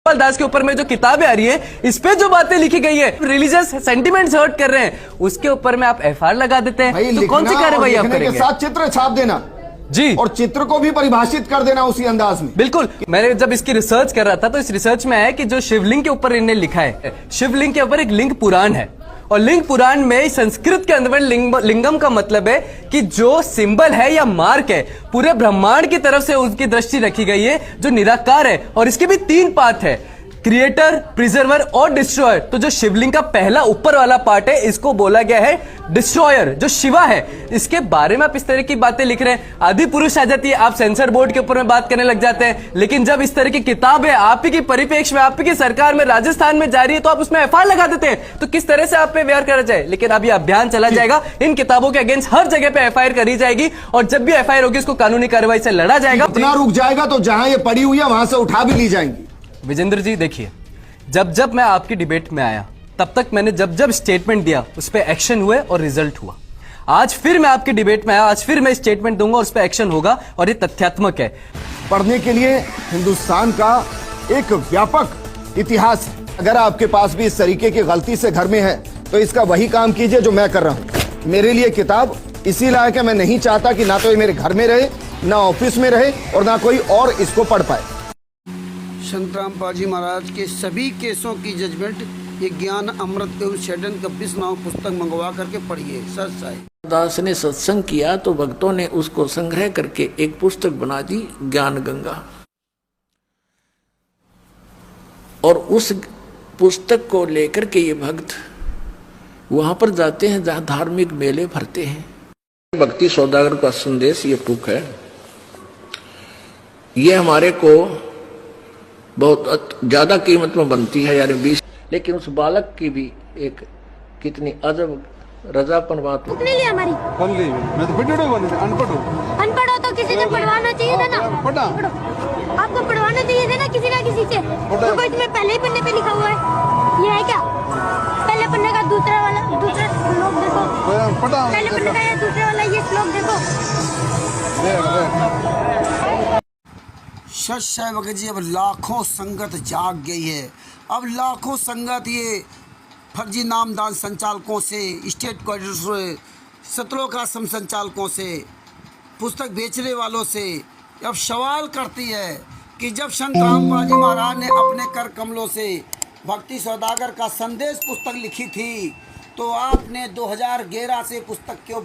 दास के ऊपर में जो किताबें आ रही है, इस पे जो बातें लिखी गई है, रिलीजियस सेंटिमेंट्स हर्ट कर रहे हैं, उसके ऊपर में आप एफआईआर लगा देते हैं। तो कौन सी कार्रवाई आप करेंगे? साथ चित्र छाप देना जी, और चित्र को भी परिभाषित कर देना उसी अंदाज में। बिल्कुल। मैंने जब इसकी रिसर्च कर रहा था तो इस रिसर्च में है कि जो शिवलिंग के ऊपर इन्हें लिखा है, शिवलिंग के ऊपर एक लिंग पुराण है, और लिंग पुराण में संस्कृत के अंदर लिंगम का मतलब है कि जो सिंबल है या मार्क है, पूरे ब्रह्मांड की तरफ से उसकी दृष्टि रखी गई है, जो निराकार है। और इसके भी 3 पार्ट है, क्रिएटर, प्रिजर्वर और डिस्ट्रॉयर। तो जो शिवलिंग का पहला ऊपर वाला पार्ट है, इसको बोला गया है डिस्ट्रॉयर, जो शिवा है। इसके बारे में आप इस तरह की बातें लिख रहे हैं, आदि पुरुष आ जाती है, आप सेंसर बोर्ड के ऊपर में बात करने लग जाते हैं। लेकिन जब इस तरह की किताब है, आप ही की परिप्रेक्ष्य में, आप ही की सरकार में, राजस्थान में जा रही है, तो आप उसमें एफआईआर लगा देते हैं। तो किस तरह से आप पे व्यवहार करा जाए? लेकिन अभी अभियान चला जाएगा, इन किताबों के अगेंस्ट हर जगह पे एफआईआर करी जाएगी, और जब भी एफआईआर होगी उसको कानूनी कार्रवाई से लड़ा जाएगा। इतना रुक जाएगा तो जहां ये पड़ी हुई है वहां से उठा भी ली जाएंगी। विजेंद्र जी देखिए, जब मैं आपकी डिबेट में आया, तब तक मैंने जब स्टेटमेंट दिया, उस पर एक्शन हुए और रिजल्ट हुआ। आज फिर मैं आपकी डिबेट में आया, आज फिर मैं स्टेटमेंट दूंगा और उस पर एक्शन होगा, और ये तथ्यात्मक है। पढ़ने के लिए हिंदुस्तान का एक व्यापक इतिहास है। अगर आपके पास भी इस तरीके की गलती से घर में है तो इसका वही काम कीजिए जो मैं कर रहा हूं। मेरे लिए किताब इसी लायक है, मैं नहीं चाहता कि ना तो ये मेरे घर में रहे, ना ऑफिस में रहे, और ना कोई और इसको पढ़ पाए। संतराम पाजी महाराज के सभी केसों की जजमेंट ये ज्ञान अमृत एवं शेडन कब्बिस नाम पुस्तक मंगवा करके पढ़िए। सच है। दास ने सत्संग किया तो भक्तों ने उसको संग्रह करके एक पुस्तक बना दी, ज्ञान गंगा। और उस पुस्तक को लेकर के ये भक्त वहां पर जाते हैं जहां धार्मिक मेले भरते हैं। भक्ति सौदागर का संदेश ये बुक है, ये हमारे को बहुत ज्यादा कीमत में बनती है, यानी 20। लेकिन उस बालक की भी एक कितनी अजब रजापन बात बुक नहीं ली हमारी। कौन ली? मैं तो बिल्कुल अनपढ़ हूँ। अनपढ़ हो तो किसी से पढ़वाना चाहिए था ना। पढ़ा आपको पढ़वाना चाहिए था ना किसी से। तो कोई इसमें पहले ही पन्ने पे लिखा हुआ है, ये है क्या? पहले पन्ने का दूसरा श्लोक देखो, पहले पन्ने का ये दूसरा वाला ये श्लोक देखो। सच है भगत जी, अब लाखों संगत जाग गई है। अब लाखों संगत ये फर्जी नामदान संचालकों से, स्टेट कोऑर्डिनेटर से, सतलोक आश्रम संचालकों से, पुस्तक बेचने वालों से अब सवाल करती है कि जब संत रामपाल महाराज ने अपने कर कमलों से भक्ति सौदागर का संदेश पुस्तक लिखी थी, तो आपने 2011 से पुस्तक क्यों